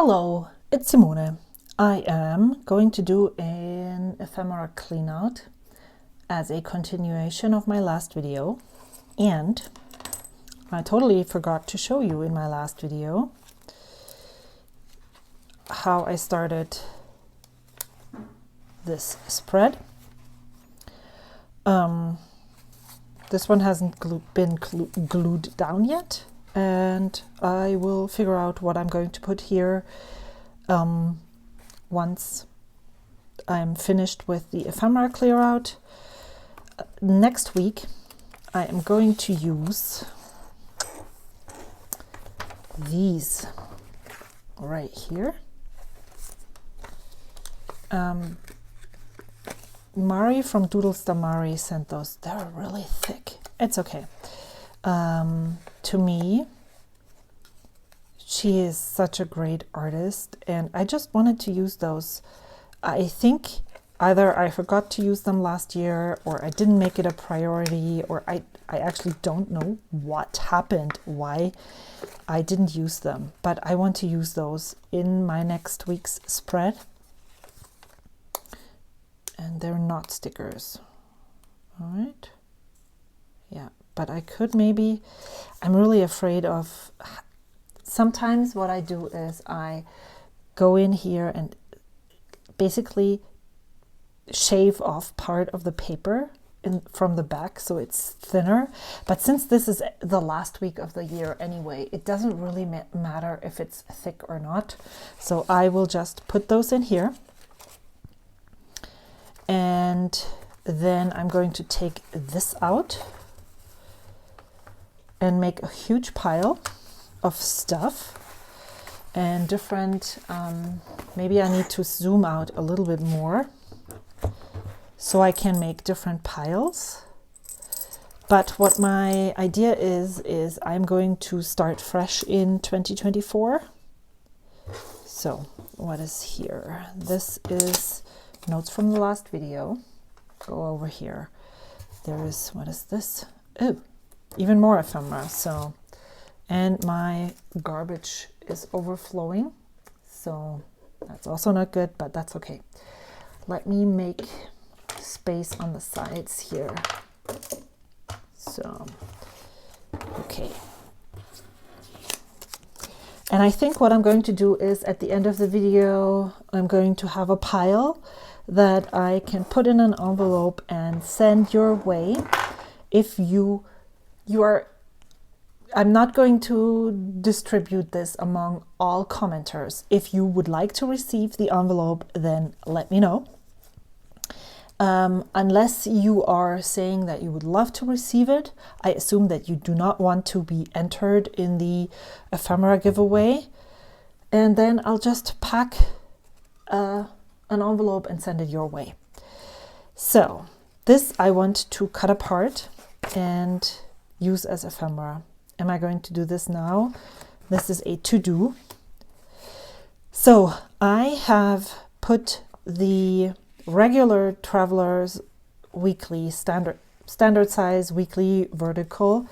Hello, it's Simone. I am going to do an ephemera cleanout as a continuation of my last video, and I totally forgot to show you in my last video how I started this spread. This one hasn't been glued down yet, and I will figure out what I'm going to put here once I'm finished with the ephemera clearout. Next week I am going to use these right here. Mari from Doodles da Mari sent those. They're really thick. It's okay. To me, she is such a great artist, and I just wanted to use those. I think either I forgot to use them last year, or I didn't make it a priority, or I actually don't know what happened, why I didn't use them. But I want to use those in my next week's spread. And they're not stickers. All right. Yeah, but I could maybe, I'm really afraid of, sometimes what I do is I go in here and basically shave off part of the paper from the back so it's thinner. But since this is the last week of the year anyway, it doesn't really matter if it's thick or not. So I will just put those in here. And then I'm going to take this out and make a huge pile of stuff and different, maybe I need to zoom out a little bit more so I can make different piles. But what my idea is I'm going to start fresh in 2024. So what is here? This is notes from the last video. Go over here. There is, what is this? Oh, even more ephemera. So, and my garbage is overflowing, so that's also not good, but that's okay. Let me make space on the sides here. So, okay. And I think what I'm going to do is at the end of the video, I'm going to have a pile that I can put in an envelope and send your way. If you are, I'm not going to distribute this among all commenters. If you would like to receive the envelope, then let me know. Unless you are saying that you would love to receive it, I assume that you do not want to be entered in the ephemera giveaway. And then I'll just pack an envelope and send it your way. So this I want to cut apart and use as ephemera. Am I going to do this now? This is a to-do. So I have put the regular Traveler's Weekly standard size weekly vertical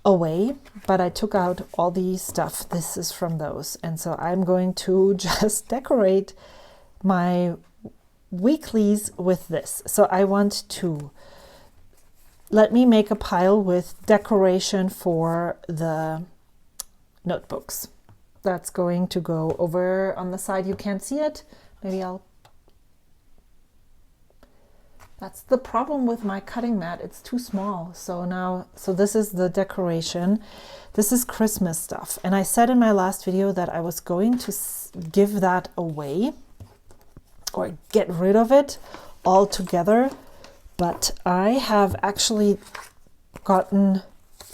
away, but I took out all the stuff. This is from those, and so I'm going to just decorate my weeklies with this. So I want to let me make a pile with decoration for the notebooks. That's going to go over on the side. You can't see it. Maybe that's the problem with my cutting mat. It's too small. So this is the decoration. This is Christmas stuff. And I said in my last video that I was going to give that away or get rid of it altogether. But I have actually gotten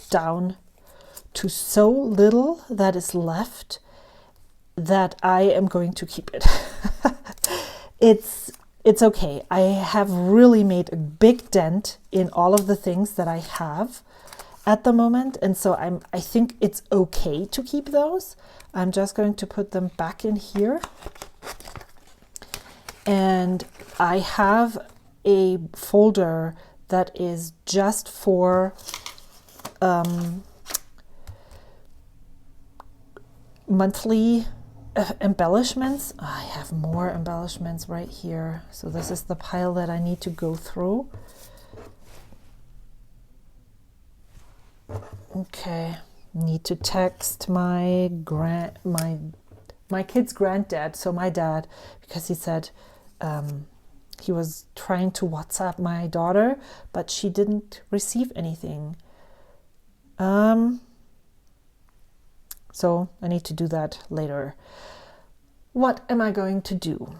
down to so little that is left that I am going to keep it. It's okay. I have really made a big dent in all of the things that I have at the moment, and so I think it's okay to keep those. I'm just going to put them back in here. And I have a folder that is just for monthly embellishments. I have more embellishments right here. So this is the pile that I need to go through. Okay, need to text my kid's granddad, so my dad, because he said he was trying to WhatsApp my daughter, but she didn't receive anything. So I need to do that later. What am I going to do?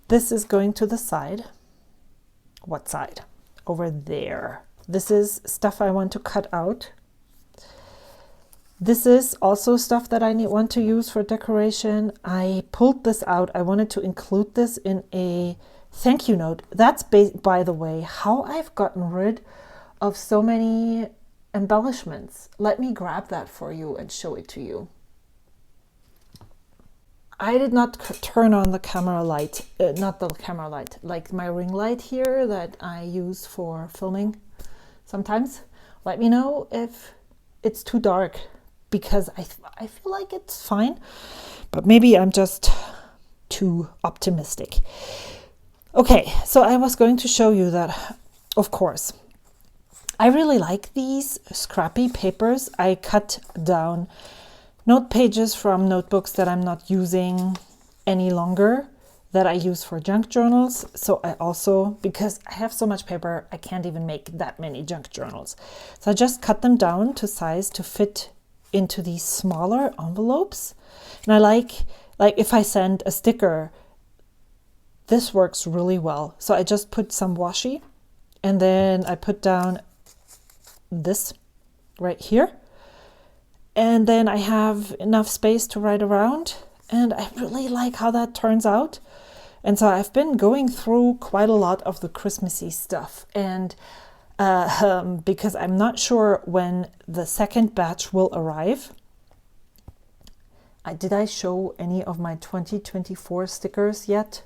This is going to the side. What side? Over there. This is stuff I want to cut out. This is also stuff that I want to use for decoration. I pulled this out. I wanted to include this in a thank you note. That's, by the way, how I've gotten rid of so many embellishments. Let me grab that for you and show it to you. I did not turn on the camera light, not the camera light, like my ring light here that I use for filming sometimes. Let me know if it's too dark, because I feel like it's fine, but maybe I'm just too optimistic. Okay, so I was going to show you that, of course, I really like these scrappy papers. I cut down note pages from notebooks that I'm not using any longer, that I use for junk journals. So I also, because I have so much paper, I can't even make that many junk journals. So I just cut them down to size to fit into these smaller envelopes. And I like if I send a sticker, this works really well. So I just put some washi, and then I put down this right here. And then I have enough space to write around, and I really like how that turns out. And so I've been going through quite a lot of the Christmassy stuff, and because I'm not sure when the second batch will arrive. Did I show any of my 2024 stickers yet?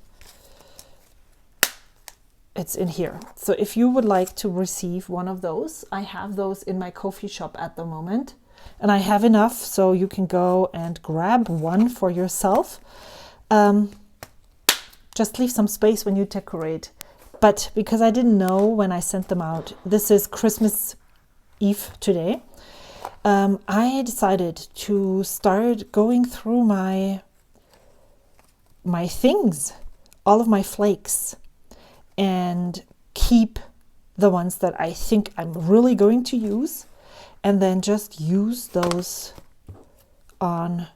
It's in here. So if you would like to receive one of those, I have those in my Ko-fi shop at the moment. And I have enough, so you can go and grab one for yourself. Just leave some space when you decorate. But because I didn't know when I sent them out, this is Christmas Eve today, I decided to start going through my things, all of my flakes, and keep the ones that I think I'm really going to use, and then just use those on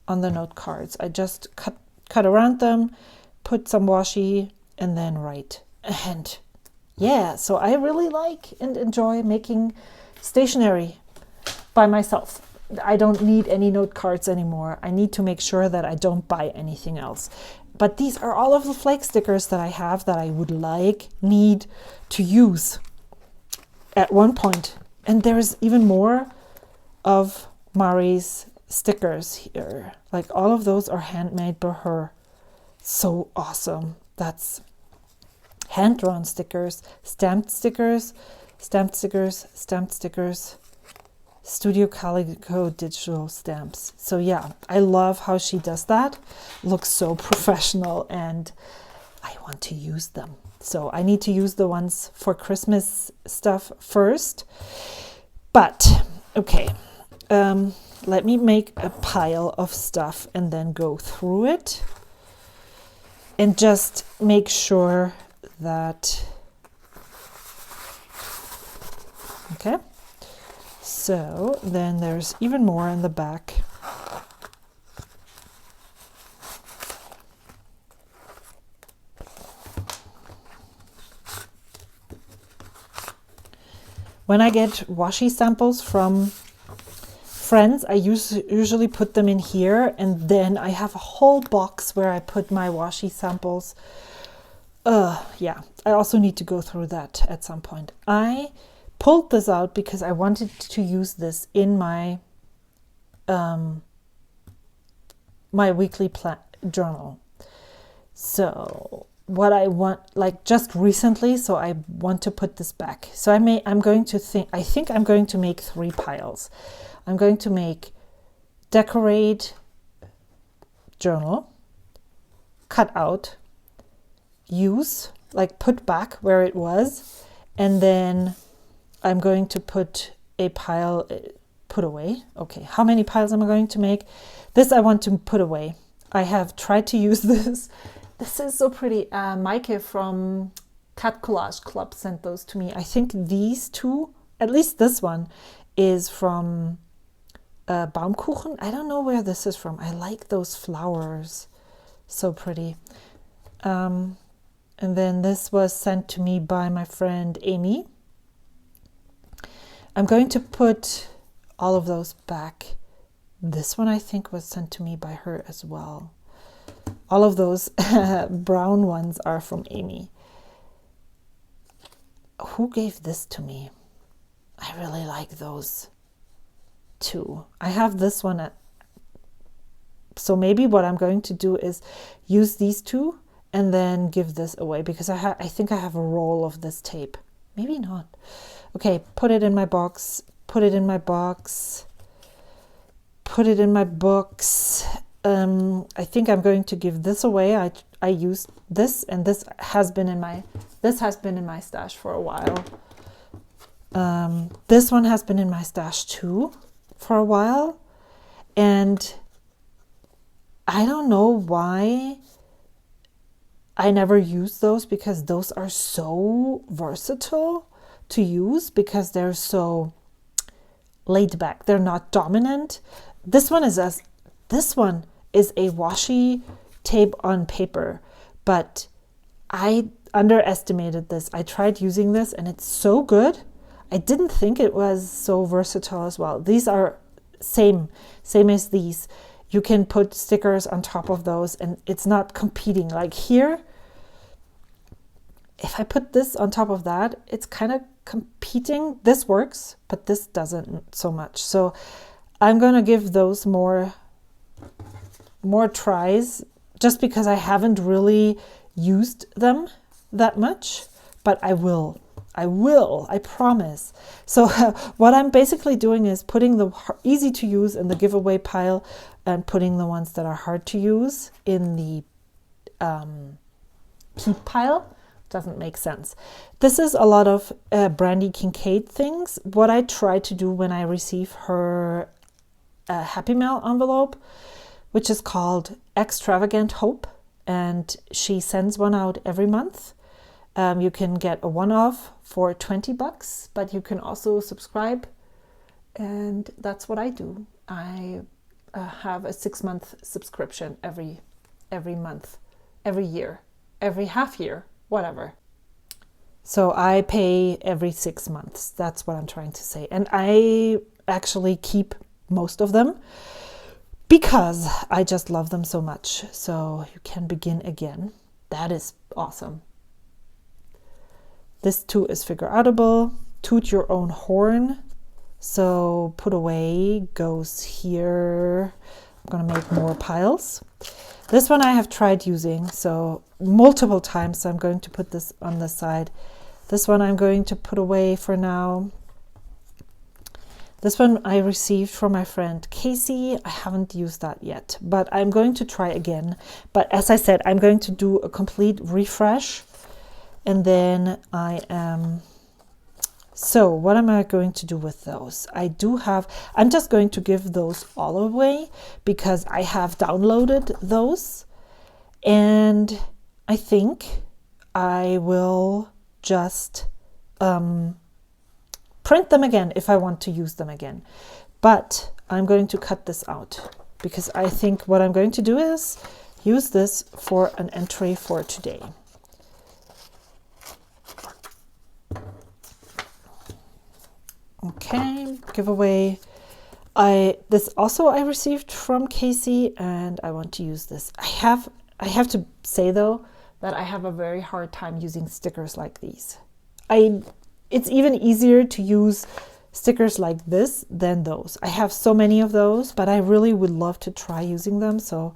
the note cards. I just cut around them, put some washi, and then write. And yeah, so I really like and enjoy making stationery by myself. I don't need any note cards anymore. I need to make sure that I don't buy anything else. But these are all of the flake stickers that I have that I would need to use at one point. And there's even more of Mari's stickers here. Like, all of those are handmade by her. So awesome. That's hand-drawn stickers, stamped stickers, stamped stickers, stamped stickers, Studio Calico digital stamps. So yeah, I love how she does that. Looks so professional, and I want to use them. So I need to use the ones for Christmas stuff first. But okay, let me make a pile of stuff and then go through it and just make sure that, okay. So then there's even more in the back. When I get washi samples from friends, I usually put them in here, and then I have a whole box where I put my washi samples. Yeah, I also need to go through that at some point. I pulled this out because I wanted to use this in my my weekly journal. So what I want, like just recently, so I want to put this back. So I think I'm going to make 3 piles. I'm going to make decorate, journal, cut out, use, like put back where it was, and then I'm going to put a pile, put away. Okay, how many piles am I going to make? This I want to put away. I have tried to use this. This is so pretty. Maike from Cat Collage Club sent those to me. I think these two, at least this one, is from Baumkuchen. I don't know where this is from. I like those flowers. So pretty. And then this was sent to me by my friend Amy. I'm going to put all of those back. This one I think was sent to me by her as well. All of those brown ones are from Amy. Who gave this to me? I really like those too. I have this one so maybe what I'm going to do is use these two and then give this away, because I think I have a roll of this tape. Maybe not. Okay, put it in my box, put it in my box, put it in my books. I think I'm going to give this away. I used this, and this has been in my stash for a while. This one has been in my stash too for a while, and I don't know why I never use those, because those are so versatile to use because they're so laid back. They're not dominant. This one is a washi tape on paper, but I underestimated this. I tried using this and it's so good. I didn't think it was so versatile as well. These are same as these. You can put stickers on top of those and it's not competing. Like here, if I put this on top of that, it's kind of competing. This works, but this doesn't so much. So I'm going to give those more tries, just because I haven't really used them that much, but I will, I promise. So what I'm basically doing is putting the easy to use in the giveaway pile and putting the ones that are hard to use in the keep pile. Doesn't make sense. This is a lot of Brandy Kincaid things. What I try to do when I receive her Happy Mail envelope, which is called Extravagant Hope, and she sends one out every month. You can get a one-off for $20, but you can also subscribe, and that's what I do. I have a 6-month subscription every month, every year, every half year, whatever. So I pay every 6 months. That's what I'm trying to say. And I actually keep most of them because I just love them so much. So you can begin again. That is awesome. This too is figure outable. Toot your own horn. So put away goes here. I'm gonna make more piles. This one I have tried using so multiple times, so I'm going to put this on the side. This one I'm going to put away for now. This one I received from my friend Casey. I haven't used that yet, but I'm going to try again. But as I said, I'm going to do a complete refresh, and then I am... So what am I going to do with those? I'm just going to give those all away because I have downloaded those, and I think I will just print them again if I want to use them again. But I'm going to cut this out because I think what I'm going to do is use this for an entry for today. Okay, giveaway. This also I received from Casey, and I want to use this. I have to say though that I have a very hard time using stickers like these. It's even easier to use stickers like this than those. I have so many of those, but I really would love to try using them. So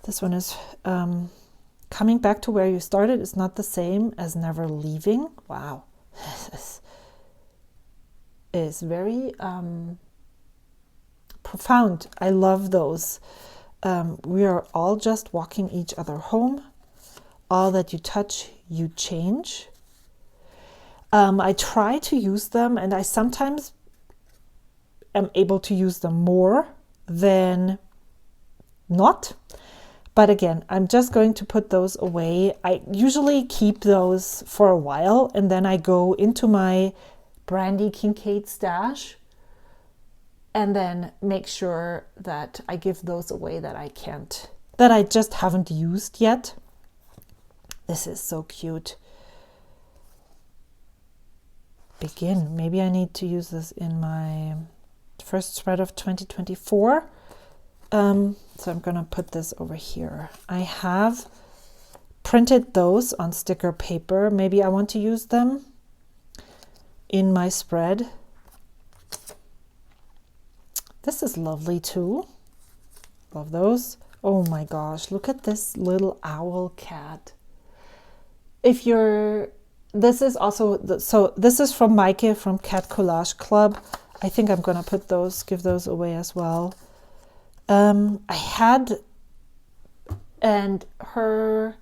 this one is coming back to where you started. It's not the same as never leaving. Wow. Is very profound. I love those we are all just walking each other home. All that you touch, you change. I try to use them, and I sometimes am able to use them more than not. But again, I'm just going to put those away. I usually keep those for a while, and then I go into my Brandy Kincaid stash and then make sure that I give those away that I just haven't used yet. This is so cute. Begin. Maybe I need to use this in my first spread of 2024. So I'm going to put this over here. I have printed those on sticker paper. Maybe I want to use them in my spread. This is lovely too. Love those. Oh my gosh, look at this little owl cat. This is also, so this is from Maike from Cat Collage Club. I think I'm going to give those away as well. I had, and her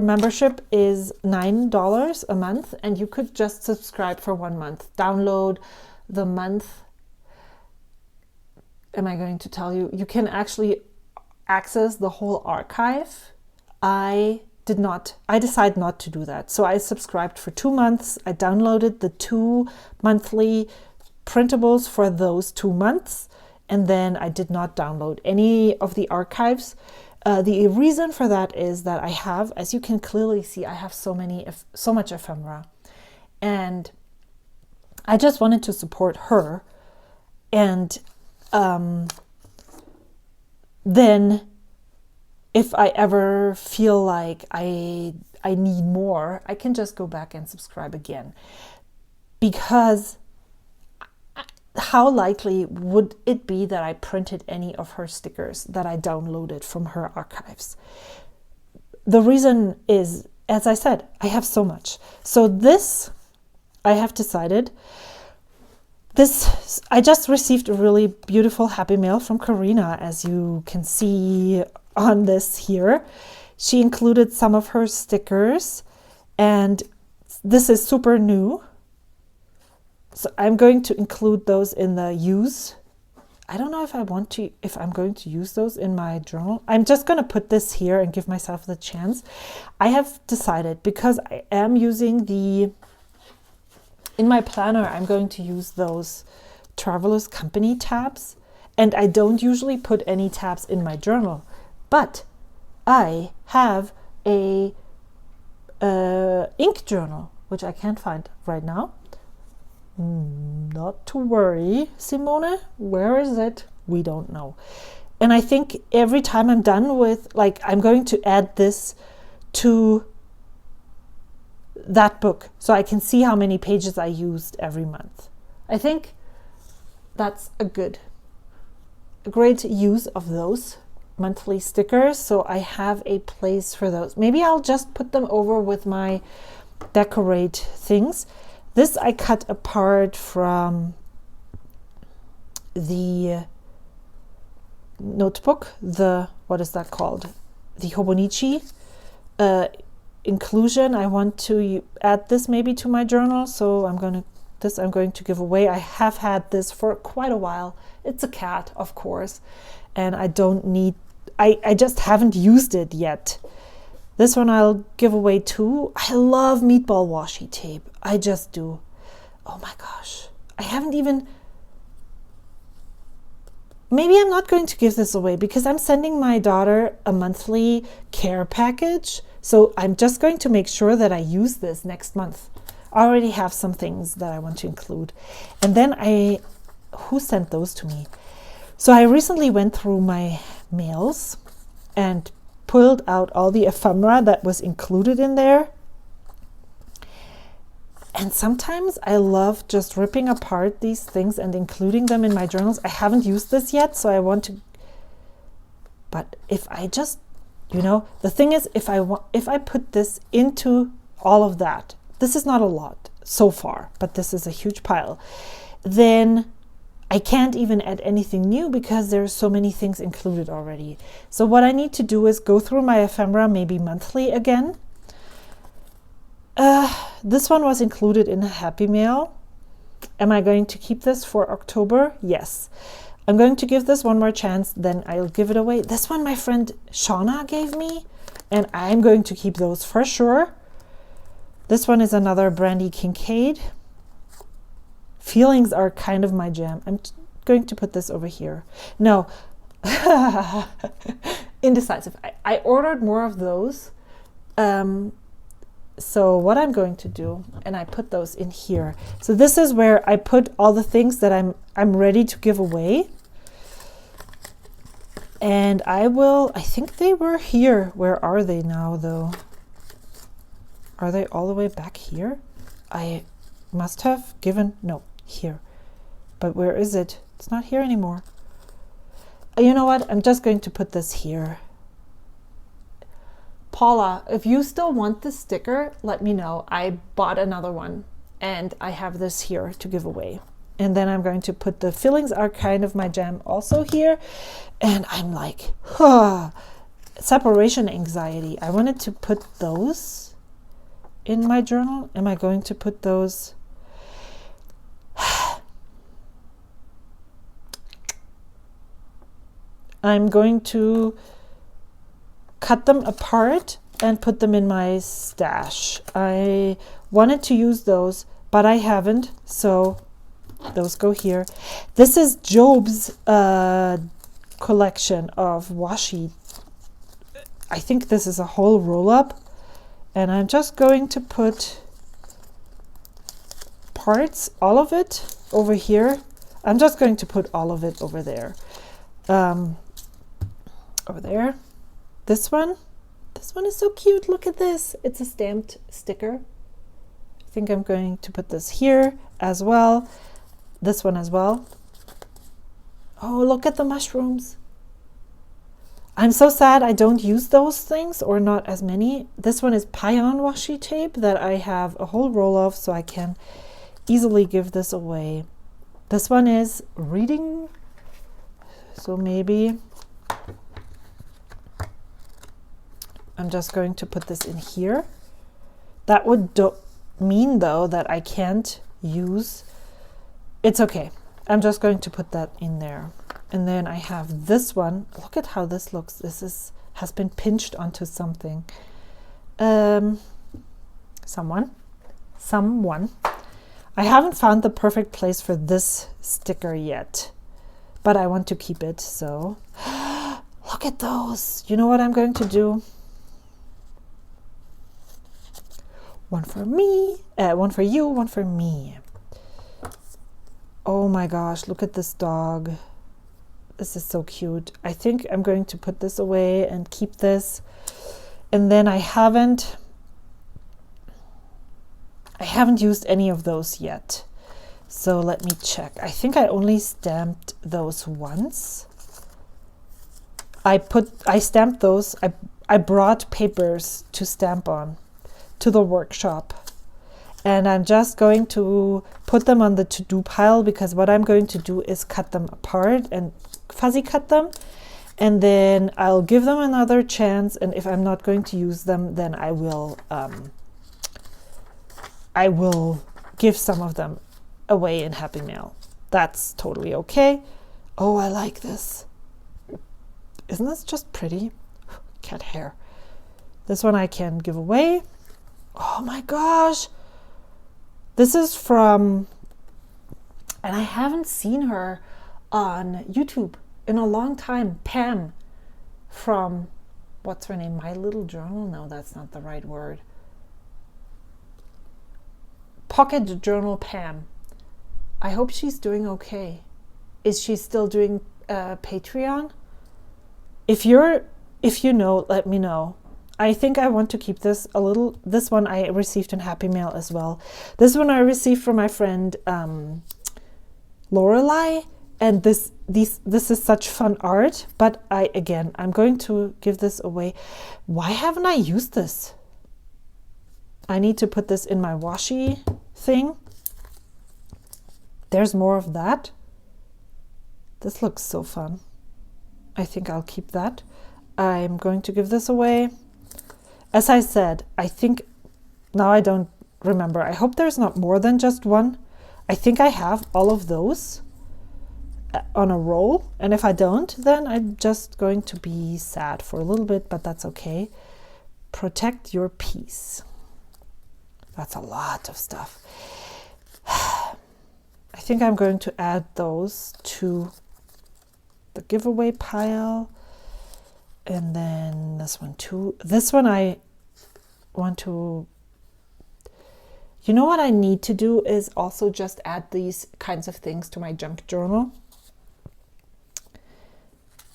membership is $9 a month, and you could just subscribe for 1 month. Download the month. Am I going to tell you? You can actually access the whole archive. I decided not to do that. So I subscribed for 2 months. I downloaded the 2 monthly printables for those 2 months. And then I did not download any of the archives. The reason for that is that I have, as you can clearly see, I have so much ephemera. And I just wanted to support her. And then if I ever feel like I need more, I can just go back and subscribe again. Because how likely would it be that I printed any of her stickers that I downloaded from her archives? The reason is, as I said, I have so much. So this, I have decided, I just received a really beautiful happy mail from Karina, as you can see on this here. She included some of her stickers, and this is super new. So I'm going to include those in the use. I don't know if I'm going to use those in my journal. I'm just going to put this here and give myself the chance. I have decided, because I am using in my planner, I'm going to use those Traveler's Company tabs. And I don't usually put any tabs in my journal. But I have a ink journal, which I can't find right now. Not to worry, Simone. Where is it? We don't know. And I think every time I'm done with, I'm going to add this to that book so I can see how many pages I used every month. I think that's a great use of those monthly stickers. So I have a place for those. Maybe I'll just put them over with my decorate things. This I cut apart from the notebook, what is that called? The Hobonichi inclusion. I want to add this maybe to my journal, so I'm going to give away. I have had this for quite a while. It's a cat, of course, and I just haven't used it yet. This one I'll give away too. I love meatball washi tape. I just do. Oh my gosh. I haven't even... Maybe I'm not going to give this away because I'm sending my daughter a monthly care package. So I'm just going to make sure that I use this next month. I already have some things that I want to include. And then who sent those to me? So I recently went through my mails and pulled out all the ephemera that was included in there. And sometimes I love just ripping apart these things and including them in my journals. I haven't used this yet, so I want to. But if I just, the thing is, if I put this into all of that, this is not a lot so far, but this is a huge pile, then I can't even add anything new because there's so many things included already. So what I need to do is go through my ephemera maybe monthly again. This one was included in a Happy Mail. Am I going to keep this for October? Yes. I'm going to give this one more chance, then I'll give it away. This one my friend Shauna gave me, and I'm going to keep those for sure. This one is another Brandy Kincaid. Feelings are kind of my jam. I'm going to put this over here. No, indecisive. I ordered more of those. So what I'm going to do, and I put those in here. So this is where I put all the things that I'm ready to give away. And I think they were here. Where are they now though? Are they all the way back here? I must have given, no, here. But where is it? It's not here anymore. You know what? I'm just going to put this here. Paula, if you still want this sticker, let me know. I bought another one and I have this here to give away. And then I'm going to put the feelings are kind of my jam also here. And I'm like, separation anxiety. I wanted to put those in my journal. Am I going to put those? I'm going to cut them apart and put them in my stash. I wanted to use those, but I haven't, so those go here. This is Job's collection of washi. I think this is a whole roll-up, and I'm just going to put parts, all of it, over here. I'm just going to put all of it over there. Over there. This one is so cute. Look at this. It's a stamped sticker. I think I'm going to put this here as well. This one as well. Oh, look at the mushrooms. I'm so sad I don't use those things, or not as many. This one is Payan washi tape that I have a whole roll of, so I can easily give this away. This one is reading, so maybe I'm just going to put this in here. That would mean though that I can't use. It's okay. I'm just going to put that in there. And then I have this one. Look at how this looks. This has been pinched onto something. Someone. I haven't found the perfect place for this sticker yet, but I want to keep it, so look at those. You know what I'm going to do? One for me, one for you, one for me. Oh my gosh, look at this dog. This is so cute. I think I'm going to put this away and keep this. And then I haven't used any of those yet. So let me check. I think I only stamped those once. I stamped those. I brought papers to stamp on to the workshop, and I'm just going to put them on the to-do pile, because what I'm going to do is cut them apart and fuzzy cut them, and then I'll give them another chance, and if I'm not going to use them, then I will give some of them away in Happy Mail. That's totally okay. Oh, I like this. Isn't this just pretty? Cat hair. This one I can give away. Oh my gosh. This is from, and I haven't seen her on YouTube in a long time, Pam from, what's her name? My Little Journal? No, that's not the right word. Pocket Journal Pam. I hope she's doing okay. Is she still doing Patreon? If you know, let me know. I think I want to keep this a little. This one I received in Happy Mail as well. This one I received from my friend Lorelei, and this is such fun art. But I'm going to give this away. Why haven't I used this? I need to put this in my washi thing. There's more of that. This looks so fun. I think I'll keep that. I'm going to give this away. As I said, I think, now I don't remember. I hope there's not more than just one. I think I have all of those on a roll. And if I don't, then I'm just going to be sad for a little bit, but that's okay. Protect your peace. That's a lot of stuff. I think I'm going to add those to the giveaway pile. And then this one too. This one I want to, you know what I need to do is also just add these kinds of things to my junk journal.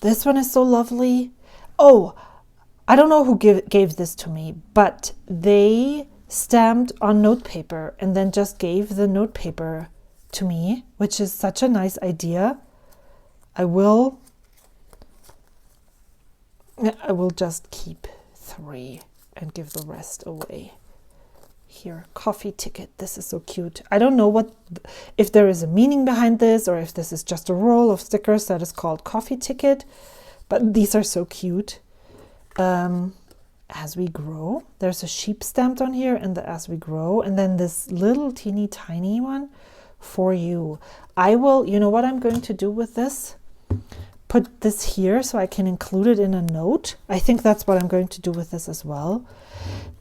This one is so lovely. Oh, I don't know who gave this to me, but they stamped on notepaper and then just gave the notepaper to me, which is such a nice idea. I will just keep 3 and give the rest away. Here, coffee ticket. This is so cute. I don't know if there is a meaning behind this or if this is just a roll of stickers that is called coffee ticket, but these are so cute. As we grow, there's a sheep stamped on here, and the as we grow, and then this little teeny tiny one for you. I will, you know what I'm going to do with this? Put this here so I can include it in a note. I think that's what I'm going to do with this as well.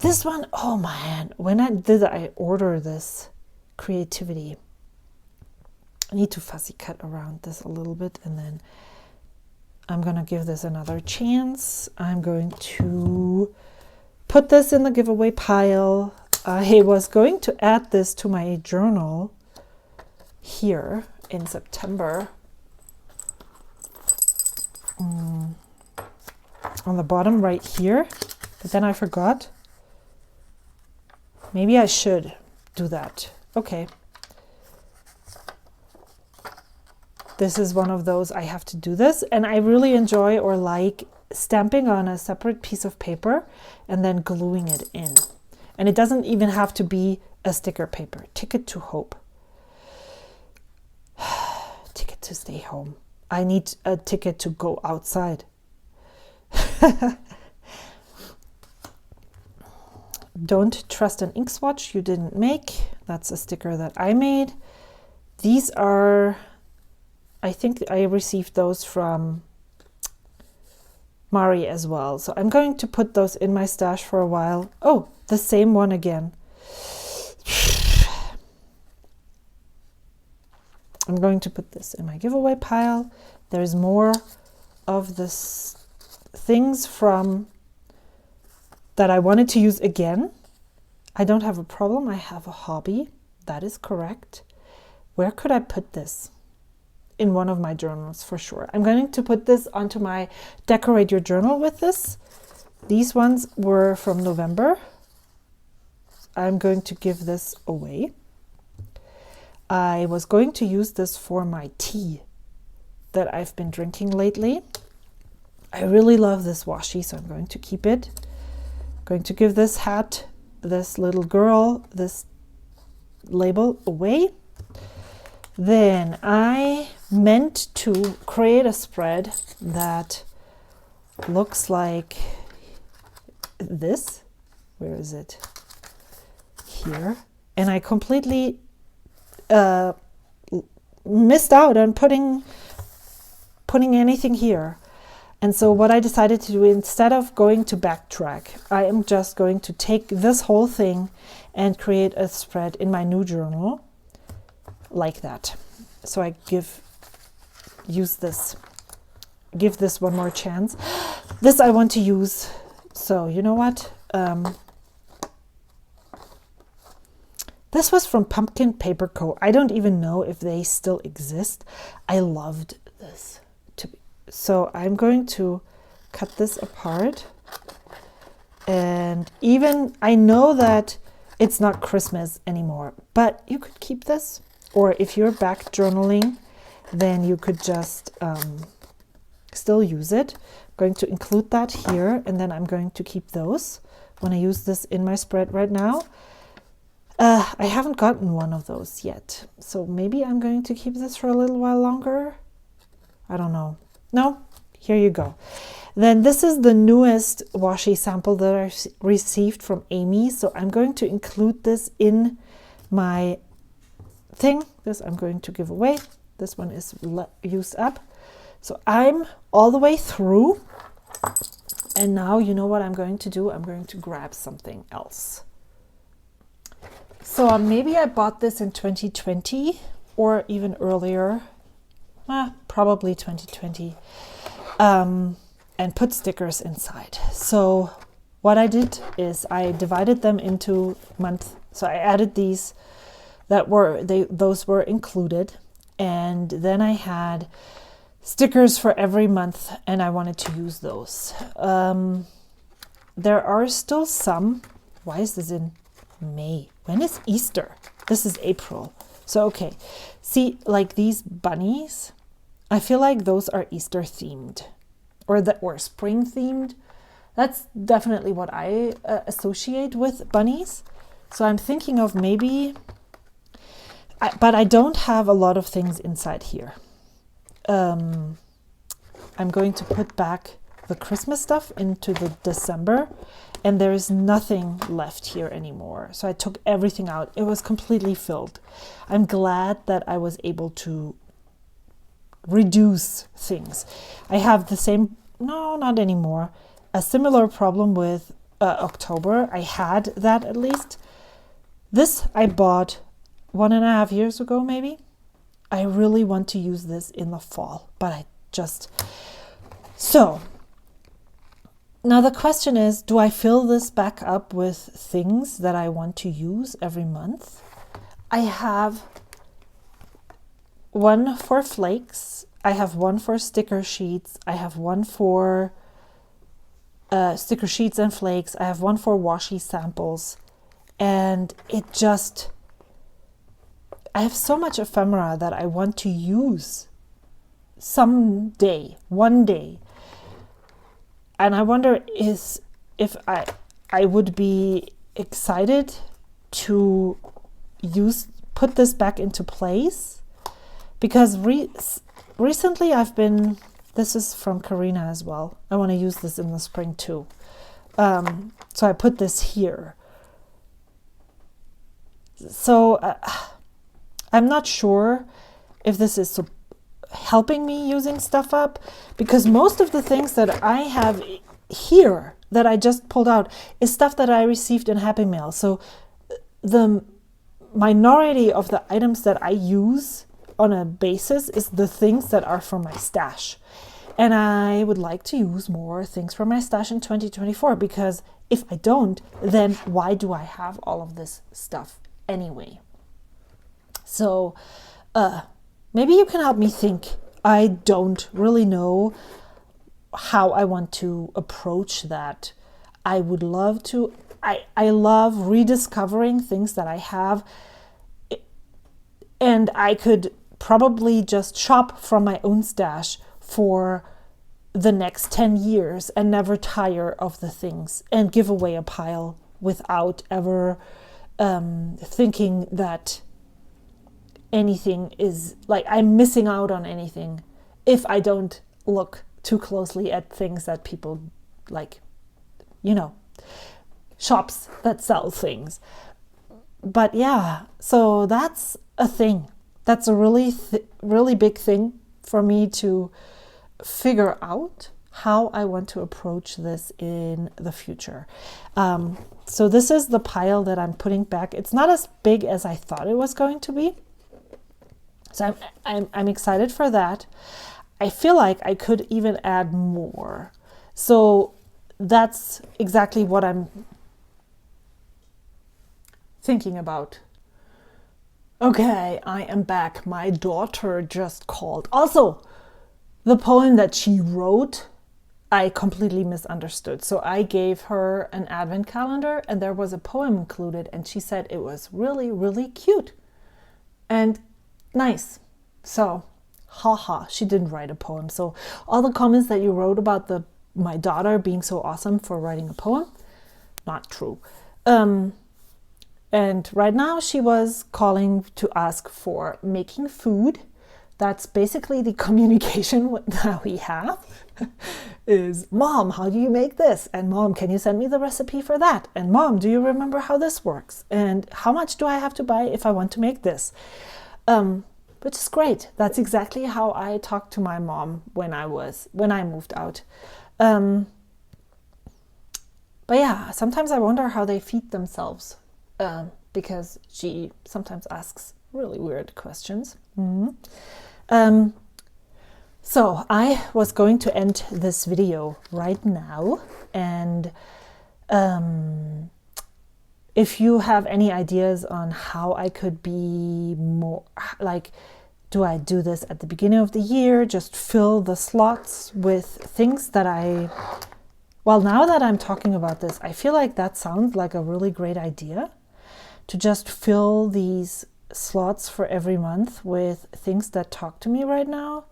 This one, oh man, when I order this creativity, I need to fussy cut around this a little bit, and then I'm going to give this another chance. I'm going to put this in the giveaway pile. I was going to add this to my journal here in September. On the bottom right here, but then I forgot. Maybe I should do that. Okay. This is one of those I have to do this, and I really enjoy or like stamping on a separate piece of paper and then gluing it in. And it doesn't even have to be a sticker paper. Ticket to hope. Ticket to stay home. I need a ticket to go outside. Don't trust an ink swatch you didn't make. That's a sticker that I made. These are, I think I received those from Mari as well. So I'm going to put those in my stash for a while. Oh, the same one again. I'm going to put this in my giveaway pile. There's more of this things from that I wanted to use again. I don't have a problem. I have a hobby. That is correct. Where could I put this? In one of my journals for sure. I'm going to put this onto my decorate your journal with this. These ones were from November. I'm going to give this away. I was going to use this for my tea that I've been drinking lately. I really love this washi, so I'm going to keep it. I'm going to give this hat, this little girl, this label away. Then I meant to create a spread that looks like this. Where is it? Here. And I completely missed out on putting anything here. And so what I decided to do, instead of going to backtrack, I am just going to take this whole thing and create a spread in my new journal like that. So I give this one more chance. This I want to use. So you know what? This was from Pumpkin Paper Co. I don't even know if they still exist. I loved this. So I'm going to cut this apart. And even, I know that it's not Christmas anymore, but you could keep this. Or if you're back journaling, then you could just still use it. I'm going to include that here, and then I'm going to keep those when I use this in my spread right now. I haven't gotten one of those yet, so maybe I'm going to keep this for a little while longer. I don't know. No, here you go. Then this is the newest washi sample that I received from Amy. So I'm going to include this in my thing. This I'm going to give away. This one is used up. So I'm all the way through. And now you know what I'm going to do. I'm going to grab something else. So maybe I bought this in 2020 or even earlier. Probably 2020. And put stickers inside. So what I did is I divided them into months. So I added these those were included, and then I had stickers for every month, and I wanted to use those. There are still some. Why is this in May? When is Easter? This is April. So okay, see, like these bunnies, I feel like those are Easter themed. Or spring themed. That's definitely what I associate with bunnies. So I'm thinking of maybe, but I don't have a lot of things inside here. I'm going to put back the Christmas stuff into the December, and there is nothing left here anymore. So I took everything out. It was completely filled. I'm glad that I was able to reduce things. I have the same, no, not anymore, a similar problem with October. I had that at least. This I bought 1.5 years ago, maybe. I really want to use this in the fall, but so now the question is, do I fill this back up with things that I want to use every month? I have one for flakes. I have one for sticker sheets. I have one for sticker sheets and flakes. I have one for washi samples. And I have so much ephemera that I want to use someday, one day. And I wonder if I would be excited to put this back into place, because recently this is from Karina as well. I want to use this in the spring too. So I put this here. So I'm not sure if this is helping me using stuff up, because most of the things that I have here that I just pulled out is stuff that I received in Happy Mail. So the minority of the items that I use on a basis is the things that are from my stash. And I would like to use more things from my stash in 2024, because if I don't, then why do I have all of this stuff anyway? So maybe you can help me think. I don't really know how I want to approach that. I would love to. I love rediscovering things that I have, and I could probably just shop from my own stash for the next 10 years and never tire of the things, and give away a pile without ever thinking that anything is like I'm missing out on anything if I don't look too closely at things that people like, shops that sell things. But yeah, so that's a thing. That's a really big thing for me to figure out how I want to approach this in the future. So this is the pile that I'm putting back. It's not as big as I thought it was going to be. So I'm excited for that. I feel like I could even add more. So that's exactly what I'm thinking about. Okay, I am back. My daughter just called. Also, the poem that she wrote, I completely misunderstood. So I gave her an advent calendar and there was a poem included, and she said it was really, really cute and nice. So, haha, she didn't write a poem. So all the comments that you wrote about my daughter being so awesome for writing a poem, not true. And right now she was calling to ask for making food. that's basically the communication that we have is, Mom, how do you make this? And Mom, can you send me the recipe for that? And Mom, do you remember how this works? And how much do I have to buy if I want to make this? Which is great. That's exactly how I talked to my mom when I moved out. But yeah, sometimes I wonder how they feed themselves, because she sometimes asks really weird questions. So I was going to end this video right now, and if you have any ideas on how I could be more, like, do I do this at the beginning of the year, just fill the slots with things that well, now that I'm talking about this, I feel like that sounds like a really great idea, to just fill these slots for every month with things that talk to me right now,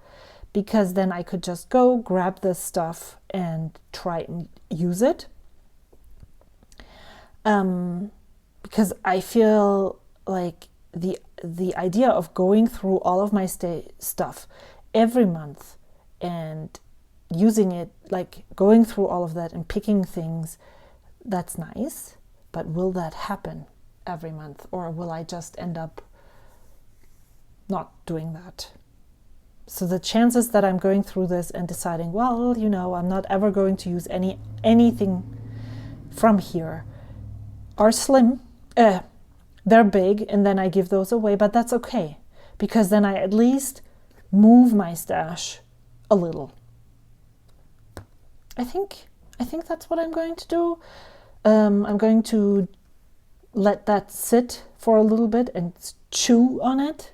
because then I could just go grab this stuff and try and use it. Because I feel like the idea of going through all of my stuff every month and using it, like going through all of that and picking things, that's nice. But will that happen every month, or will I just end up not doing that? So the chances that I'm going through this and deciding, well, you know, I'm not ever going to use anything from here are slim. They're big, and then I give those away, but that's okay, because then I at least move my stash a little. I think that's what I'm going to do. I'm going to let that sit for a little bit and chew on it,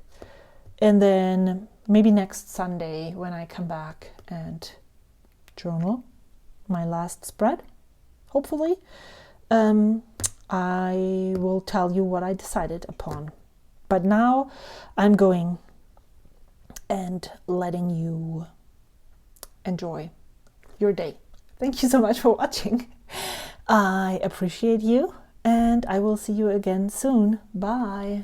and then maybe next Sunday when I come back and journal my last spread, hopefully, I will tell you what I decided upon. But now I'm going and letting you enjoy your day. Thank you so much for watching. I appreciate you, and I will see you again soon. Bye.